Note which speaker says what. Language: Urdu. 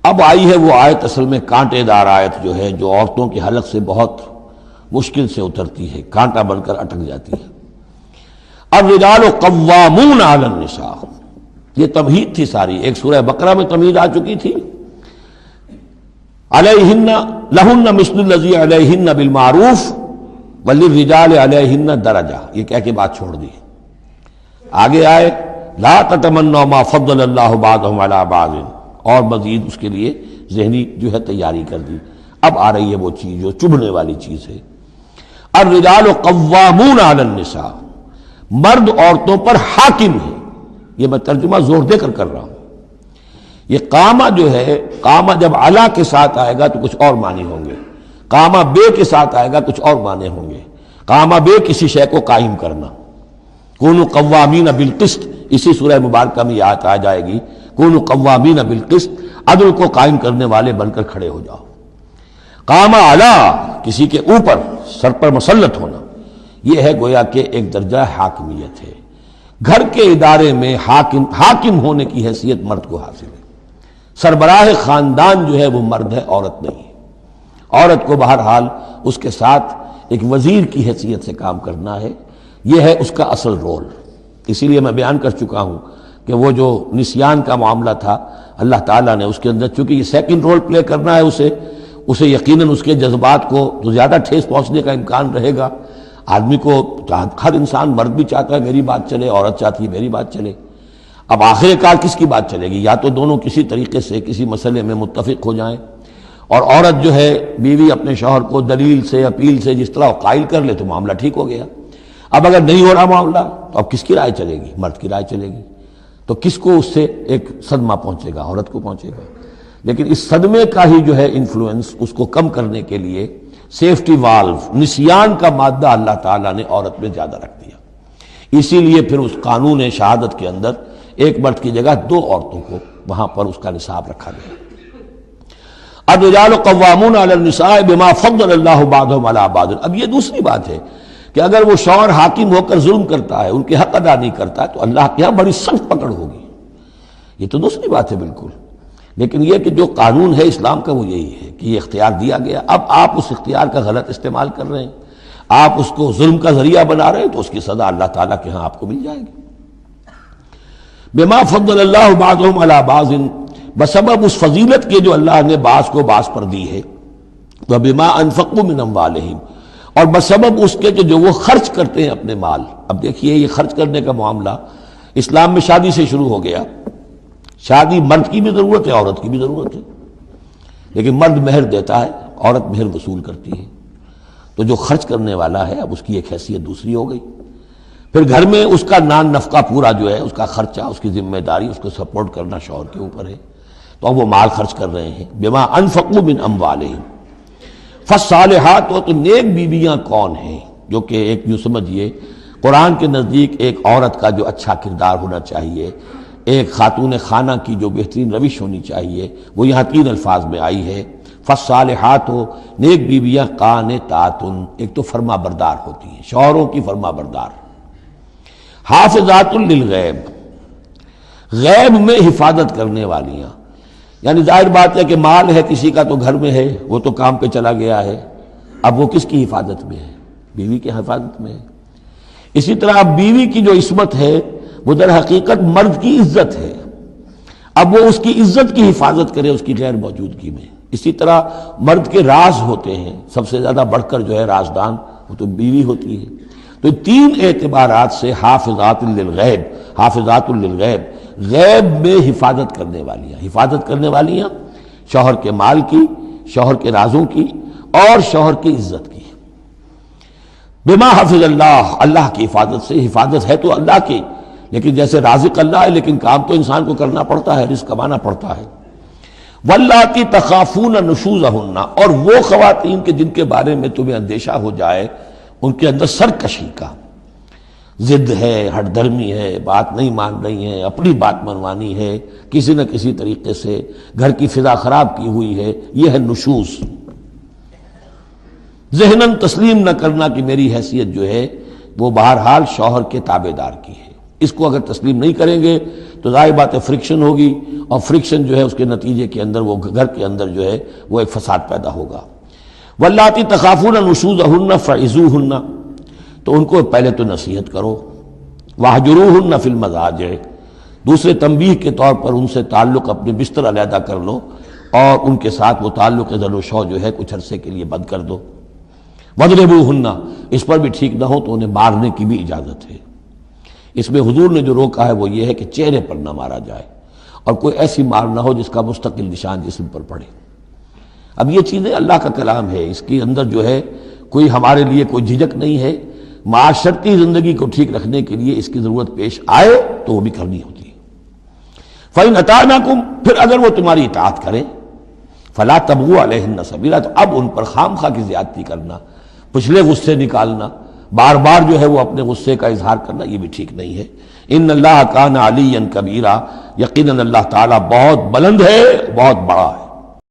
Speaker 1: اب آئی ہے وہ آیت اصل میں کانٹے دار آیت جو ہے، جو عورتوں کے حلق سے بہت مشکل سے اترتی ہے، کانٹا بن کر اٹک جاتی ہے۔ الرجال قوامون علی النساء، یہ تمہید تھی ساری، ایک سورہ بقرہ میں تمہید آ چکی تھی، علیہن لہن مثل الذی علیہن بالمعروف وللرجال علیہن درجہ، یہ کہہ کے بات چھوڑ دی۔ آگے آئے لا تتمنوا ما فضل اللہ بعضهم علی بعض، اور مزید اس کے لیے ذہنی جو ہے تیاری کر دی۔ اب آ رہی ہے وہ چیز جو چبھنے والی چیز ہے، الرجال قوامون علی النساء، مرد عورتوں پر حاکم ہے۔ یہ میں ترجمہ زور دے کر رہا ہوں۔ یہ قامہ جو ہے، قامہ جب علا کے ساتھ آئے گا تو کچھ اور معنی ہوں گے، قامہ بے کے ساتھ آئے گا کچھ اور معنی ہوں گے۔ قامہ بے کسی شے کو قائم کرنا، کونوا قوامین بالقسط، اسی سورہ مبارکہ میں آیت آ جائے گی، کونوا قوامین بالقسط، عدل کو قائم کرنے والے بن کر کھڑے ہو جاؤ۔ قامہ علا، کسی کے اوپر، سر پر مسلط ہونا، یہ ہے گویا کہ ایک درجہ حاکمیت ہے۔ گھر کے ادارے میں حاکم ہونے کی حیثیت مرد کو حاصل ہے۔ سربراہ خاندان جو ہے وہ مرد ہے، عورت نہیں ہے۔ عورت کو بہرحال اس کے ساتھ ایک وزیر کی حیثیت سے کام کرنا ہے، یہ ہے اس کا اصل رول۔ اسی لیے میں بیان کر چکا ہوں کہ وہ جو نسیان کا معاملہ تھا، اللہ تعالیٰ نے اس کے اندر، چونکہ یہ سیکنڈ رول پلے کرنا ہے اسے یقیناً اس کے جذبات کو تو زیادہ ٹھیس پہنچنے کا امکان رہے گا۔ آدمی کو، ہر انسان، مرد بھی چاہتا ہے میری بات چلے، عورت چاہتی ہے میری بات چلے۔ اب آخر کار کس کی بات چلے گی؟ یا تو دونوں کسی طریقے سے کسی مسئلے میں متفق ہو جائیں، اور عورت جو ہے بیوی اپنے شوہر کو دلیل سے، اپیل سے جس طرح قائل کر لے تو معاملہ ٹھیک ہو گیا۔ اب اگر نہیں ہو رہا معاملہ تو اب کس کی رائے چلے گی؟ مرد کی رائے چلے گی۔ تو کس کو اس سے ایک صدمہ پہنچے گا؟ عورت کو پہنچے گا۔ لیکن اس صدمے کا ہی جو ہے انفلوئنس، اس کو کم کرنے کے لیے سیفٹی والو، نسیان کا مادہ اللہ تعالیٰ نے عورت میں زیادہ رکھ دیا۔ اسی لیے پھر اس قانون شہادت کے اندر ایک مرد کی جگہ 2 عورتوں کو وہاں پر اس کا نصاب رکھا گیا۔ الرجال قوامون علی النساء بما فضل اللہ بعضهم علی بعض۔ اب یہ دوسری بات ہے کہ اگر وہ شوہر حاکم ہو کر ظلم کرتا ہے، ان کے حق ادا نہیں کرتا ہے، تو اللہ کے یہاں بڑی سخت پکڑ ہوگی۔ یہ تو دوسری بات ہے بالکل۔ لیکن یہ کہ جو قانون ہے اسلام کا وہ یہی ہے کہ یہ اختیار دیا گیا، اب آپ اس اختیار کا غلط استعمال کر رہے ہیں، آپ اس کو ظلم کا ذریعہ بنا رہے ہیں، تو اس کی سزا اللہ تعالیٰ کے ہاں آپ کو مل جائے گی۔ بما فضل اللہ بعضهم علی بعض، بسبب اس فضیلت کے جو اللہ نے بعض کو بعض پر دی ہے، وبما انفقوا من اموالہم، اور بسبب اس کے کہ جو وہ خرچ کرتے ہیں اپنے مال۔ اب دیکھیے یہ خرچ کرنے کا معاملہ اسلام میں شادی سے شروع ہو گیا۔ شادی مرد کی بھی ضرورت ہے، عورت کی بھی ضرورت ہے، لیکن مرد مہر دیتا ہے، عورت مہر وصول کرتی ہے۔ تو جو خرچ کرنے والا ہے اب اس کی ایک حیثیت دوسری ہو گئی۔ پھر گھر میں اس کا نان نفقہ پورا جو ہے، اس کا خرچہ، اس کی ذمہ داری، اس کو سپورٹ کرنا شوہر کے اوپر ہے، تو اب وہ مال خرچ کر رہے ہیں۔ بما انفقوا من اموالہم، فالصالحات، تو نیک بیویاں کون ہیں؟ جو کہ ایک جو سمجھیے قرآن کے نزدیک ایک عورت کا جو اچھا کردار ہونا چاہیے، ایک خاتون خانہ کی جو بہترین روش ہونی چاہیے، وہ یہاں 3 الفاظ میں آئی ہے۔ فالصالحات، نیک بیویاں قانتات، ایک تو فرما بردار ہوتی ہیں، شوہروں کی فرما بردار۔ حافظات للغیب، غیب میں حفاظت کرنے والیاں، یعنی ظاہر بات ہے کہ مال ہے کسی کا تو گھر میں ہے، وہ تو کام پہ چلا گیا ہے، اب وہ کس کی حفاظت میں ہے؟ بیوی کی حفاظت میں ہے۔ اسی طرح اب بیوی کی جو عصمت ہے وہ در حقیقت مرد کی عزت ہے، اب وہ اس کی عزت کی حفاظت کرے اس کی غیر موجودگی میں۔ اسی طرح مرد کے راز ہوتے ہیں، سب سے زیادہ بڑھ کر جو ہے رازدان وہ تو بیوی ہوتی ہے۔ تو 3 اعتبارات سے حافظات للغیب، حافظات للغیب، غیب میں حفاظت کرنے والیاں، حفاظت کرنے والیاں شوہر کے مال کی، شوہر کے رازوں کی، اور شوہر کی عزت کی۔ بما حفظ اللہ، اللہ کی حفاظت سے، حفاظت ہے تو اللہ کی، لیکن جیسے رازق اللہ ہے لیکن کام تو انسان کو کرنا پڑتا ہے، رزق کمانا پڑتا ہے۔ واللاتی تخافون نشوزہن، اور وہ خواتین کے جن کے بارے میں تمہیں اندیشہ ہو جائے ان کے اندر سرکشی کا، ضد ہے، ہٹ دھرمی ہے، بات نہیں مان رہی ہیں، اپنی بات منوانی ہے، کسی نہ کسی طریقے سے گھر کی فضا خراب کی ہوئی ہے، یہ ہے نشوز۔ ذہناً تسلیم نہ کرنا کہ میری حیثیت جو ہے وہ بہرحال شوہر کے تابع دار کی ہے، اس کو اگر تسلیم نہیں کریں گے تو تو ظاہر بات ہے فرکشن ہوگی، اور فرکشن جو ہے اس کے نتیجے کے اندر وہ گھر کے اندر جو ہے وہ ایک فساد پیدا ہوگا۔ واللاتی تخافون نشوزہن فعظوہن، تو ان کو پہلے تو نصیحت کرو، واہجروہن فی المضاجع، دوسرے تنبیہ کے طور پر ان سے تعلق اپنے بستر علیحدہ کر لو، اور ان کے ساتھ وہ تعلق ذل و شو جو ہے کچھ عرصے کے لیے بند کر دو۔ وَاضْرِبُوهُنَّ، اس پر بھی ٹھیک نہ ہو تو انہیں مارنے کی بھی اجازت ہے۔ اس میں حضور نے جو روکا ہے وہ یہ ہے کہ چہرے پر نہ مارا جائے، اور کوئی ایسی مار نہ ہو جس کا مستقل نشان جسم پر پڑے۔ اب یہ چیزیں اللہ کا کلام ہے، اس کے اندر جو ہے کوئی ہمارے لیے کوئی جھجک نہیں ہے، معاشرتی زندگی کو ٹھیک رکھنے کے لیے اس کی ضرورت پیش آئے تو وہ بھی کرنی ہوتی ہے۔ فَإِنْ أَطَعْنَكُمْ، پھر اگر وہ تمہاری اطاعت کریں، فَلَا تَبْغُوا عَلَيْهِنَّ سَبِيلًا، تو اب ان پر خام خواہ کی زیادتی کرنا، پچھلے غصے نکالنا، بار بار جو ہے وہ اپنے غصے کا اظہار کرنا، یہ بھی ٹھیک نہیں ہے۔ ان اللہ کان علیٰ کبیرہ، یقیناً اللہ تعالیٰ بہت بلند ہے، بہت بڑا ہے۔